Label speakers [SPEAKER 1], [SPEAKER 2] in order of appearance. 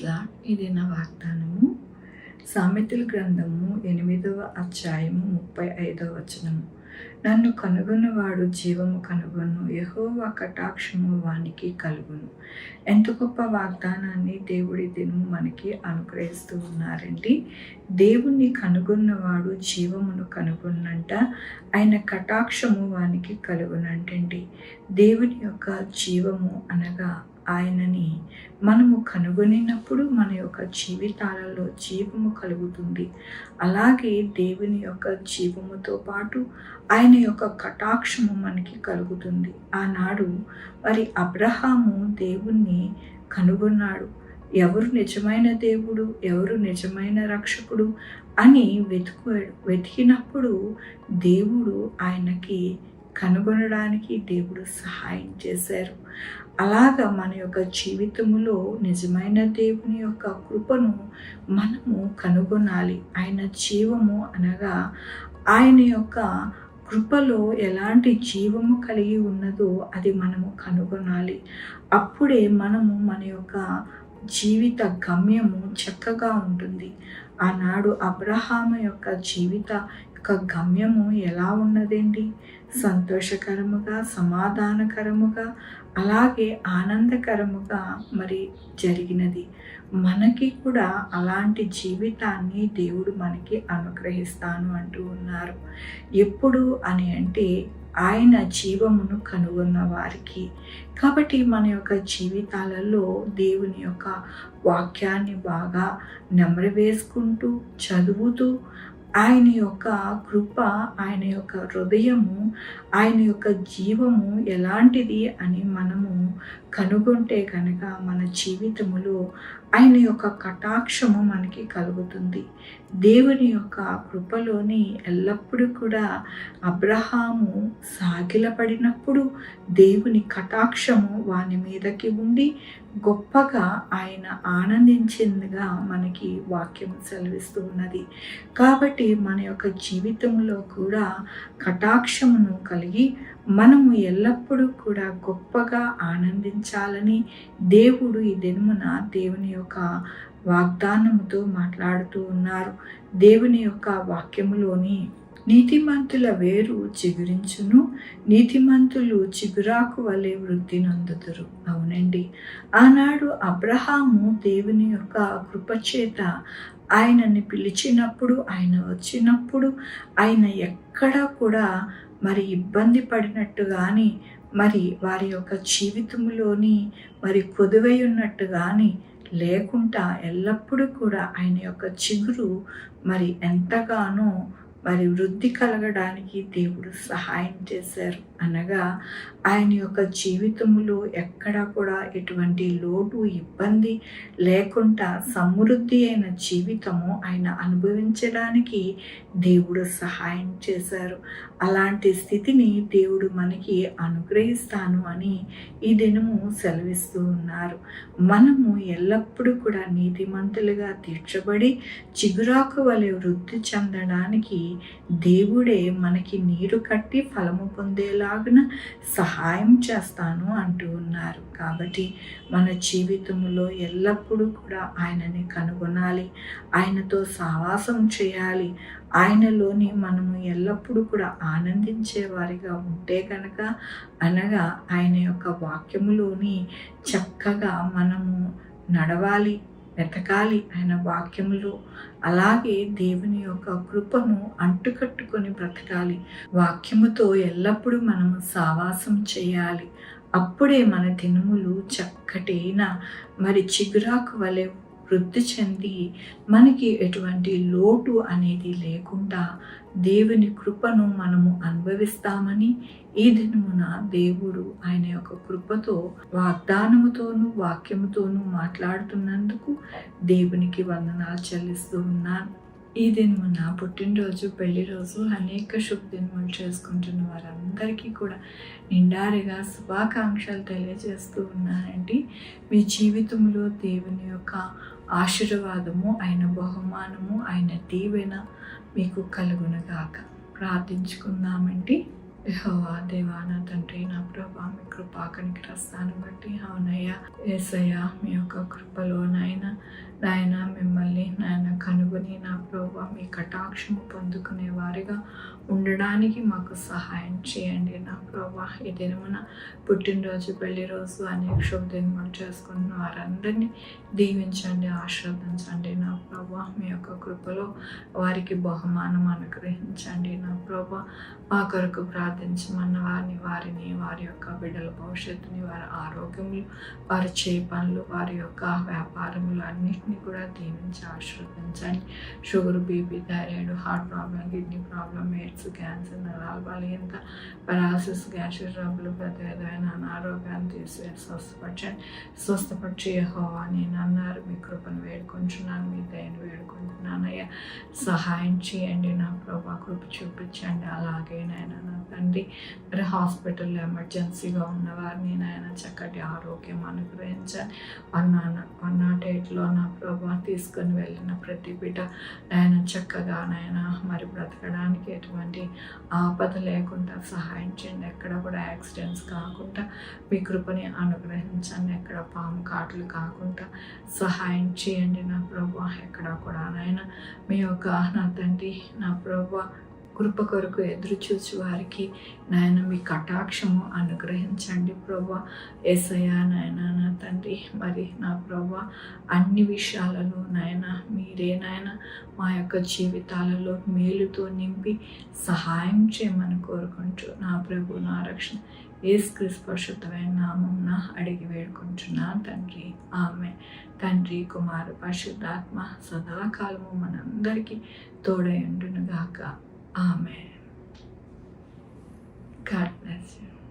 [SPEAKER 1] Lord. ఇది నా వాగ్దానము. సామెతల గ్రంథము 8వ అధ్యాయము 35వ వచనము. నన్ను కనుగొన్నవాడు జీవము కనుగొను, యెహోవా కటాక్షము వానికి కలుగును. ఎంత గొప్ప వాగ్దానాన్ని దేవుడి దినము మనకి అనుగ్రహిస్తూ ఉన్నారండి. దేవుణ్ణి కనుగొన్నవాడు జీవమును కనుగొన్నంట, ఆయన కటాక్షము వానికి కలుగునంటండి. దేవుని యొక్క జీవము అనగా ఆయనని మనము కనుగొనినప్పుడు మన యొక్క జీవితాలలో జీవము కలుగుతుంది. అలాగే దేవుని యొక్క జీవముతో పాటు ఆయన యొక్క కటాక్షము మనకి కలుగుతుంది. ఆనాడు మరి అబ్రహాము దేవుణ్ణి కనుగొన్నాడు. ఎవరు నిజమైన దేవుడు, ఎవరు నిజమైన రక్షకుడు అని వెతికినప్పుడు దేవుడు ఆయనకి కనుగొనడానికి దేవుడు సహాయం చేశారు. అలాగా మన యొక్క జీవితంలో నిజమైన దేవుని యొక్క కృపను మనము కనుగొనాలి. ఆయన జీవము అనగా ఆయన యొక్క కృపలో ఎలాంటి జీవము కలిగి ఉన్నదో అది మనము కనుగొనాలి. అప్పుడే మనము మన యొక్క జీవిత గమ్యము చక్కగా ఉంటుంది. ఆనాడు అబ్రహాము యొక్క జీవిత యొక్క గమ్యము ఎలా ఉన్నదండి? సంతోషకరముగా, సమాధానకరముగా, అలాగే ఆనందకరముగా మరి జరిగినది. మనకి కూడా అలాంటి జీవితాన్ని దేవుడు మనకి అనుగ్రహిస్తాను అంటూ ఉన్నారు. ఎప్పుడు అని అంటే ఆయన జీవమును కనుగొన్న వారికి. కాబట్టి మన యొక్క జీవితాలలో దేవుని యొక్క వాక్యాన్ని బాగా నెమరు వేసుకుంటూ చదువుతూ ఆయన యొక్క కృప, ఆయన యొక్క హృదయము, ఆయన యొక్క జీవము ఎలాంటిది అని మనము కనుగొంటే కనుక మన జీవితములో ఆయన యొక్క కటాక్షము మనకి కలుగుతుంది. దేవుని యొక్క కృపలోని ఎల్లప్పుడూ కూడా అబ్రహాము సాగిలపడినప్పుడు దేవుని కటాక్షము వాని మీదకి ఉండి గొప్పగా ఆయన ఆనందించిందిగా మనకి వాక్యం సెలవిస్తూ ఉన్నది. కాబట్టి మన యొక్క జీవితంలో కూడా కటాక్షమును కలిగి మనము ఎల్లప్పుడూ కూడా గొప్పగా ఆనందించాలని దేవుడు ఈ దినమున దేవుని యొక్క వాగ్దానముతో మాట్లాడుతూ ఉన్నారు. దేవుని యొక్క వాక్యములోని నీతిమంతుల వేరు చిగురించును, నీతిమంతులు చిగురాకు వలె వృద్ధి నొందుదురు. అవునండి, ఆనాడు అబ్రహాము దేవుని యొక్క కృపచేత ఆయనని పిలిచినప్పుడు, ఆయన వచ్చినప్పుడు ఆయన ఎక్కడా కూడా మరి ఇబ్బంది పడినట్టు కానీ, మరి వారి యొక్క జీవితంలోని మరి కొదువై ఉన్నట్టు కానీ లేకుండా ఎల్లప్పుడూ కూడా ఆయన యొక్క చిగురు మరి ఎంతగానో మరి వృద్ధి కలగడానికి దేవుడు సహాయం చేశారు. అనగా ఆయన యొక్క జీవితంలో ఎక్కడ కూడా ఎటువంటి లోటు ఇబ్బంది లేకుండా సమృద్ధి అయిన జీవితము ఆయన అనుభవించడానికి దేవుడు సహాయం చేశారు. అలాంటి స్థితిని దేవుడు మనకి అనుగ్రహిస్తాను అని ఈ దినము సెలవిస్తూ ఉన్నారు. మనము ఎల్లప్పుడూ కూడా నీతిమంతులుగా తీర్చబడి చిగురాకు వలె వృద్ధి చెందడానికి దేవుడే మనకి నీరు కట్టి ఫలము పొందేలాగున సహాయం చేస్తాను అంటూ ఉన్నారు. కాబట్టి మన జీవితంలో ఎల్లప్పుడూ కూడా ఆయనని కనుగొనాలి, ఆయనతో సహవాసం చేయాలి. ఆయనలోని మనము ఎల్లప్పుడూ కూడా ఆనందించే వారిగా ఉంటే కనుక, అనగా ఆయన యొక్క వాక్యములోని చక్కగా మనము నడవాలి, వెతకాలి ఆయన వాక్యములో. అలాగే దేవుని యొక్క కృపను అంటుకట్టుకొని బ్రతకాలి. వాక్యముతో ఎల్లప్పుడూ మనము సావాసం చేయాలి. అప్పుడే మన దినములు చక్కటైన మరి చిగురాకు వలె వృద్ధి చెంది మనకి ఎటువంటి లోటు అనేది లేకుండా దేవుని కృపను మనము అనుభవిస్తామని ఈ దినమున దేవుడు ఆయన యొక్క కృపతో వాగ్దానముతోనూ వాక్యముతోనూ మాట్లాడుతున్నందుకు దేవునికి వందనాలు చెల్లిస్తూ ఉన్నాను. ఈ దినమున పుట్టినరోజు, పెళ్లి రోజు, అనేక శుభదినములు చేసుకుంటున్న వారందరికీ కూడా నిండారిగా శుభాకాంక్షలు తెలియజేస్తూ ఉన్నానండి. మీ జీవితంలో దేవుని యొక్క ఆశీర్వాదము, ఆయన బహుమానము, ఆయన దీవెన మీకు కలుగునగాక. ప్రార్థించుకుందామండి. యెహోవా దేవా నా తండ్రి నా ప్రభా మీ కృపా కనికరస్తాను బట్టి అవునయ్యా యేసయ్యా మీ యొక్క కృపలో నాయన మిమ్మల్ని నాయన కనుగొని నా ప్రభా మీ కటాక్షము పొందుకునే వారిగా ఉండడానికి మాకు సహాయం చేయండి నా ప్రభా. ఈ దినమున పుట్టినరోజు పెళ్లి రోజు అనేక శుభదినములు చేసుకున్న వారందరినీ దీవించండి, ఆశీర్వదించండి నా ప్రభా. మీ యొక్క కృపలో వారికి బహుమానం అనుగ్రహించండి నా ప్రభా. మా కొరకు ప్రార్థించమన్న వారిని వారి యొక్క బిడ్డల భవిష్యత్తుని, వారి ఆరోగ్యములు, వారి చేయి పనులు, వారి యొక్క వ్యాపారములు అన్నింటినీ కూడా దీవించి ఆశీర్వదించండి. Sugar, BP, thyroid, heart problem, kidney problem, AIDS, cancer, నరాల బలహీనత, పెరాలసిస్, గ్యాస్ట్రిక్ ట్రబుల్, ప్రతి విధమైన అనారోగ్యాన్ని తీసివేసి స్వస్థపరిచి యెహోవా నేను అన్నారు. మీ కృపను వేడుకుంటున్నాను, మీ దయను వేడుకుంటున్నాను అయ్యా. సహాయం చేయండి నా ప్రభా, కృప చూపించండి. అలాగే నాయన నా తండ్రి మరి హాస్పిటల్లో ఎమర్జెన్సీగా ఉన్నవారిని నాయన చక్కటి ఆరోగ్యం అనుగ్రహించండి. 108లో నా ప్రభా తీసుకొని వెళ్ళిన ప్రతి బిడ్డ నాయన చక్కగా నాయన మరి బ్రతకడానికి ఎటువంటి ఆపద లేకుండా సహాయం చేయండి. ఎక్కడ కూడా యాక్సిడెంట్స్ కాకుండా మీ కృపని అనుగ్రహించండి. ఎక్కడ పాము కాట్లు కాకుండా సహాయం చేయండి నా ప్రభా. ఎక్కడ కూడా నాయన మీ యొక్క నా తండ్రి నా ప్రభా కృప కొరకు ఎదురు చూసి వారికి నాయన మీ కటాక్షము అనుగ్రహించండి ప్రభా. యేసయ్యా నాయన నా తండ్రి మరి నా ప్రభా అన్ని విషయాలలో నాయన మీరే నాయన మా యొక్క జీవితాలలో మేలుతో నింపి సహాయం చేయమని కోరుకుంటూ నా ప్రభు నా రక్షణ యేసుక్రీస్తు పరిశుద్ధమైన నామమున అడిగి వేడుకుంటున్నా తండ్రి, ఆమేన్. తండ్రి, కుమార పరిశుద్ధాత్మ సదాకాలము మనందరికీ తోడై ఉండును గాక. Amen. God bless you.